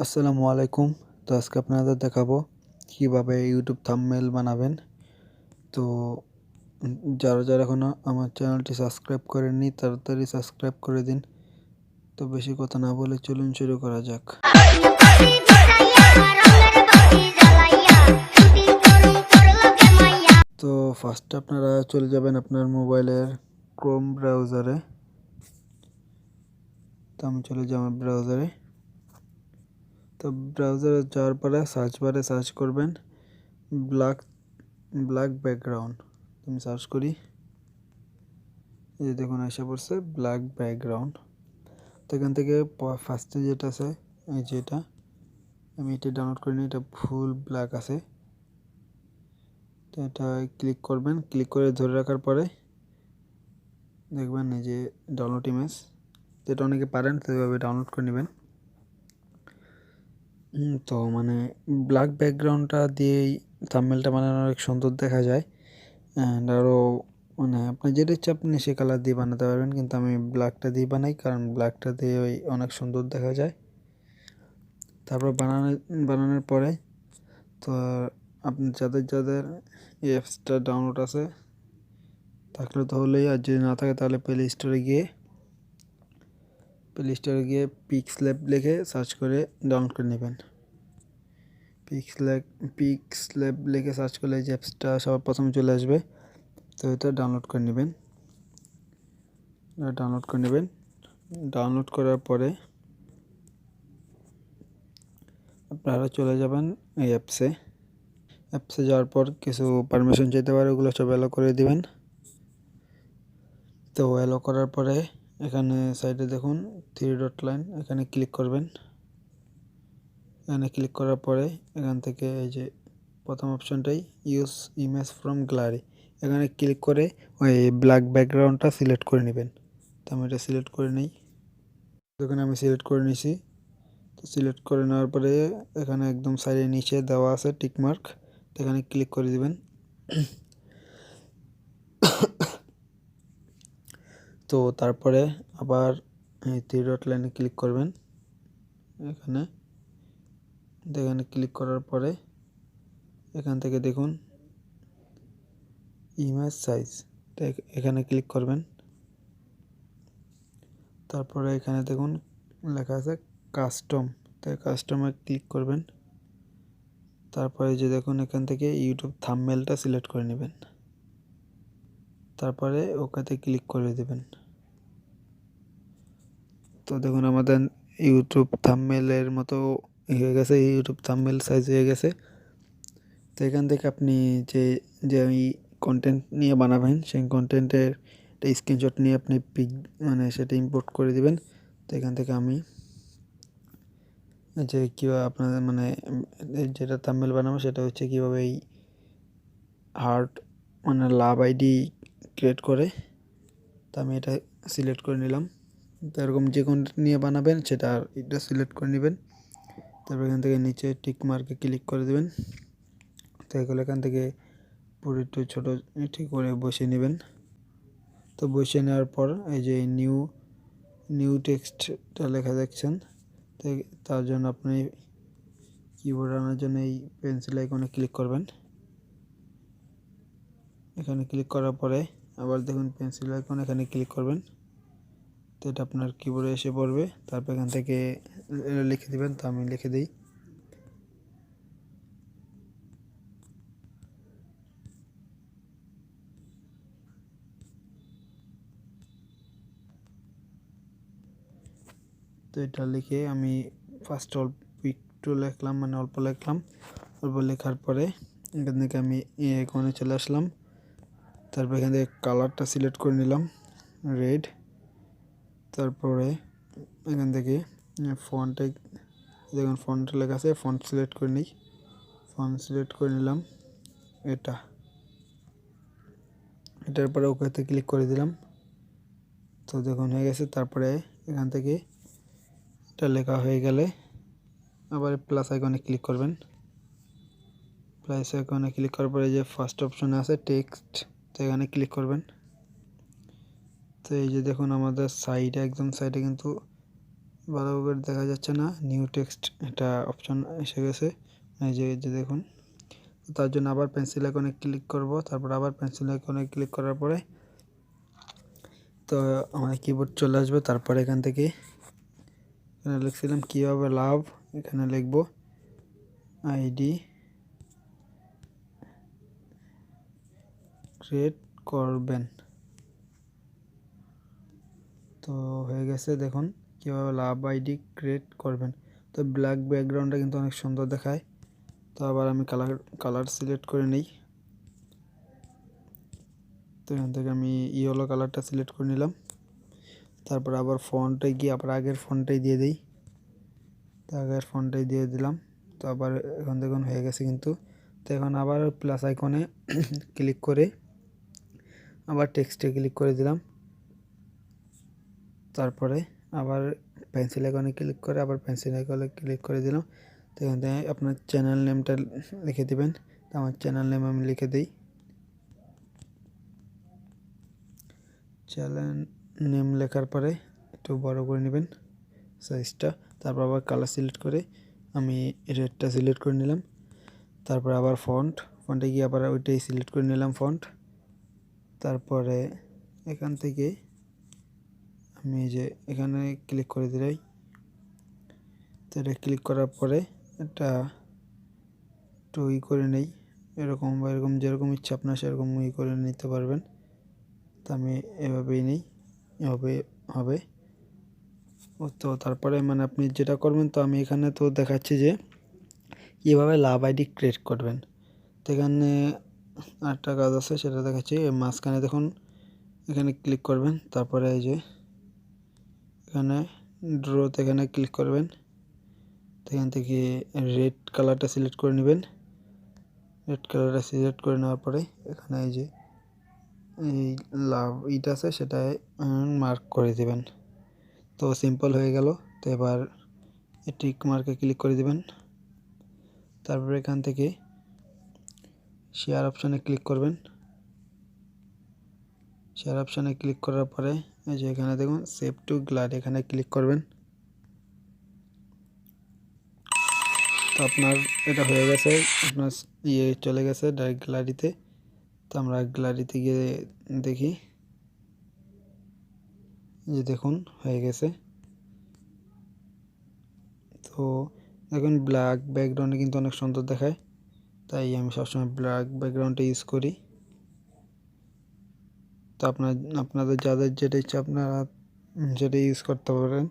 আসসালামু আলাইকুম। তো আজকে আপনাদের দেখাবো কিভাবে ইউটিউব থাম্বনেল বানাবেন। তো যারা এখনও আমার চ্যানেলটি সাবস্ক্রাইব করেননি তাড়াতাড়ি সাবস্ক্রাইব করে দিন। তো বেশি কথা না বলে চলুন শুরু করা যাক। তো ফার্স্টে আপনারা চলে যাবেন আপনার মোবাইলের ক্রোম ব্রাউজারে। তো আমি চলে যাব ব্রাউজারে। তো ব্রাউজারে যাওয়ার পরে সার্চ বারে সার্চ করবেন ব্ল্যাক ব্যাকগ্রাউন্ড। আমি সার্চ করি, এই দেখুন এসে পড়ছে ব্ল্যাক ব্যাকগ্রাউন্ড। তো এখান থেকে ফার্স্টে যেটা আছে এই যেটা আমি এটা ডাউনলোড করে নিই, এটা ফুল ব্ল্যাক আছে। তো এটা ক্লিক করবেন, ক্লিক করে ধরে রাখার পরে দেখবেন এই যে ডাউনলোড ইমেজ, যেটা অনেকে পারেন তো এভাবে ডাউনলোড করে নেবেন। তো মানে ব্ল্যাক ব্যাকগ্রাউন্ডটা দিয়েই থাম্বনেলটা বানানো অনেক সুন্দর দেখা যায়। অ্যান্ড আরও মানে আপনি যেটা ইচ্ছা আপনি সে কালার দিয়ে বানাতে পারবেন, কিন্তু আমি ব্ল্যাকটা দিয়ে বানাই কারণ ব্ল্যাকটা দিয়ে ওই অনেক সুন্দর দেখা যায়। তারপর বানানোর পরে তো আপনি যাদের এই অ্যাপসটা ডাউনলোড আছে থাকলে তো হলেই, আর যদি না থাকে তাহলে প্লে স্টোরে গিয়ে পিক্সল্যাব লিখে সার্চ করে ডাউনলোড করে নেবেন। পিক্সল্যাব লিখে সার্চ করলে যে অ্যাপসটা সবার প্রথমে চলে আসবে। তো এটা ডাউনলোড করে নেবেন। ডাউনলোড করার পরে আপনারা চলে যাবেন এই অ্যাপসে যাওয়ার পর কিছু পারমিশন চাইতে পারে, ওগুলো সব অ্যালো করে দিবেন। তো অ্যালো করার পরে এখানে সাইডে দেখুন 3 ডট লাইন, এখানে ক্লিক করবেন। এখানে ক্লিক করার পরে এখান থেকে এই যে প্রথম অপশনটাই ইউজ ইমেজ ফ্রম গ্যালারি, এখানে ক্লিক করে ওই ব্ল্যাক ব্যাকগ্রাউন্ডটা সিলেক্ট করে নেবেন। তো আমি এটা সিলেক্ট করে নিই। এখানে আমি সিলেক্ট করে নিয়েছি। তো সিলেক্ট করে নেওয়ার পরে এখানে একদম সাইডে নিচে দেওয়া আছে টিকমার্ক, তো এখানে ক্লিক করে দিবেন। তো তারপরে আবার এই 3 ডট লাইনে ক্লিক করবেন। এখানে ক্লিক করার পরে এখান থেকে দেখুন ইমেজ সাইজ, তো এখানে ক্লিক করবেন। তারপরে এখানে দেখুন লেখা আছে কাস্টম, তো কাস্টমে ক্লিক করবেন। তারপরে যে দেখুন এখান থেকে ইউটিউব থাম্বনেলটা সিলেক্ট করে নেবেন, তারপরে ওকেতে ক্লিক করে দেবেন। তো দেখুন আমাদের ইউটিউব থাম্বনেলের মতো হয়ে গেছে, ইউটিউব থাম্বনেল সাইজ হয়ে গেছে। তো এখান থেকে আপনি যে যে কন্টেন্ট নিয়ে বানাবেন সেই কন্টেন্টের একটা স্ক্রিনশট নিয়ে আপনি মানে সেটা ইম্পোর্ট করে দিবেন। তো এখান থেকে আমি যে কীভাবে আপনাদের মানে যেটা থাম্বনেল বানাবো সেটা হচ্ছে কীভাবে এই হার্ট মানে লাভ আইডি ক্রিয়েট করে, তো আমি এটা সিলেক্ট করে নিলাম। তো এরকম যে কন্টেন্ট নিয়ে বানাবেন সেটা এটা সিলেক্ট করে নেবেন। তারপর এখান থেকে নিচে টিক মার্কে ক্লিক করে দেবেন। তো এগুলো এখান থেকে পুরো একটু ছোটো ঠিক করে বসিয়ে নেবেন। তো বসিয়ে নেওয়ার পর এই যে নিউ টেক্সটটা লেখা দেখছেন, তো তার জন্য আপনি কিবোর্ড আনার জন্য এই পেন্সিল আইকনে ক্লিক করবেন। এখানে ক্লিক করার পরে আবার দেখুন পেন্সিল আইকন, এখানে ক্লিক করবেন। তো এটা আপনার কিবোর্ডে এসে পড়বে। তারপর এখান থেকে লিখে দিবেন, তো আমি লিখে দিই। তো এটা লিখে আমি ফার্স্ট একটু লিখলাম, মানে অল্প লিখলাম। অল্প লেখার পরে এখান থেকে আমি এখানে চলে আসলাম। তারপর এখান থেকে কালারটা সিলেক্ট করে নিলাম রেড। তারপরে এখান থেকে ফন্টে দেখুন ফন্ট লেখা আছে, ফন্ট সিলেক্ট করে নিই। ফন্ট সিলেক্ট করে নিলাম এটার পরে ওকেতে ক্লিক করে দিলাম। তো দেখুন হয়ে গেছে। তারপরে এখান থেকে এটা লেখা হয়ে গেলে আবার প্লাস আইকনে ক্লিক করবেন। প্লাস আইকনে ক্লিক করার পরে যে ফার্স্ট অপশনে আছে টেক্সট, তো এখানে ক্লিক করবেন। তো এই যে দেখুন আমাদের সাইডে একদম সাইডে কিন্তু ভালো করে দেখা যাচ্ছে না, নিউ টেক্সট এটা অপশন এসে গেছে, এই যে দেখুন। তার জন্য আবার পেন্সিল আইকনে ক্লিক করব, তারপর আবার পেন্সিল আইকনে ক্লিক করার পরে তো আমাদের কিবোর্ড চলে আসবে। তারপরে এখান থেকে এখানে লিখছিলাম কীভাবে লাভ, এখানে লিখব আইডি ক্রিয়েট করবেন। তো হয়ে গেছে, দেখুন কীভাবে লাভ আইডি ক্রিয়েট করবেন। তো ব্ল্যাক ব্যাকগ্রাউন্ডটা কিন্তু অনেক সুন্দর দেখায়। তো আবার আমি কালার সিলেক্ট করে নিই। তো এখান থেকে আমি ইয়েলো কালারটা সিলেক্ট করে নিলাম। তারপর আবার ফন্টে গিয়ে আবার আগের ফন্টটাই দিয়ে দিই, তো আগের ফন্টটাই দিয়ে দিলাম। তো আবার এখন দেখুন হয়ে গেছে কিন্তু। তো এখন আবার প্লাস আইকনে ক্লিক করে আবার টেক্সটে ক্লিক করে দিলাম। তারপরে আবার পেন্সিল আইকনে ক্লিক করে আবার পেন্সিল আইকনে ক্লিক করে দিলাম। তো এখান থেকে আপনার চ্যানেল নেমটা লিখে দিবেন। তো আমার চ্যানেল নেম আমি লিখে দিই, চ্যানেল নেম লেখার পরে একটু বড় করে নেবেন সাইজটা। তারপর আবার কালার সিলেক্ট করে আমি রেডটা সিলেক্ট করে নিলাম। তারপর আবার ফন্টে গিয়ে আবার ওইটাই সিলেক্ট করে নিলাম ফন্ট। তারপরে এখান থেকে আমি যে এখানে ক্লিক করে দিলাই। তো এটা ক্লিক করার পরে এটা একটু করে নেই, এরকম বা এরকম যেরকম ইচ্ছা আপনার সেরকম করে নিতে পারবেন। তো আমি এভাবেই নিই, এভাবে হবে। তো তারপরে মানে আপনি যেটা করবেন, তো আমি এখানে তো দেখাচ্ছি যে কীভাবে লাভ আইডি ক্রিয়েট করবেন। তো এখানে আরেকটা কাজ আছে সেটা দেখাচ্ছি। মাঝখানে দেখুন এখানে ক্লিক করবেন, তারপরে এই যে এখানে ড্রতে এখানে ক্লিক করবেন। তো এখান থেকে রেড কালারটা সিলেক্ট করে নেবেন। রেড কালারটা সিলেক্ট করে নেওয়ার পরে এখানে এই যে এই লাভ ইটা আছে সেটাই মার্ক করে দেবেন। তো সিম্পল হয়ে গেল। তো এবার টিক মার্কে ক্লিক করে দেবেন। তারপর এখান থেকে শেয়ার অপশানে ক্লিক করবেন। শেয়ার অপশানে ক্লিক করার পরে এই যে এখানে দেখুন সেভ টু গ্যালারি, এখানে ক্লিক করবেন। তো আপনার এটা হয়ে গেছে, আপনার চলে গেছে ডাইরেক্ট গ্যালারিতে। তো আমরা গ্যালারিতে গিয়ে দেখি, যে দেখুন হয়ে গেছে। তো দেখুন ব্ল্যাক ব্যাকগ্রাউন্ডে কিন্তু অনেক সুন্দর দেখায়, তাই আমি সবসময় ব্ল্যাক ব্যাকগ্রাউন্ডটা ইউজ করি। তো আপনাদের যাদের যেটা ইচ্ছা আপনারা সেটা ইউজ করতে পারেন।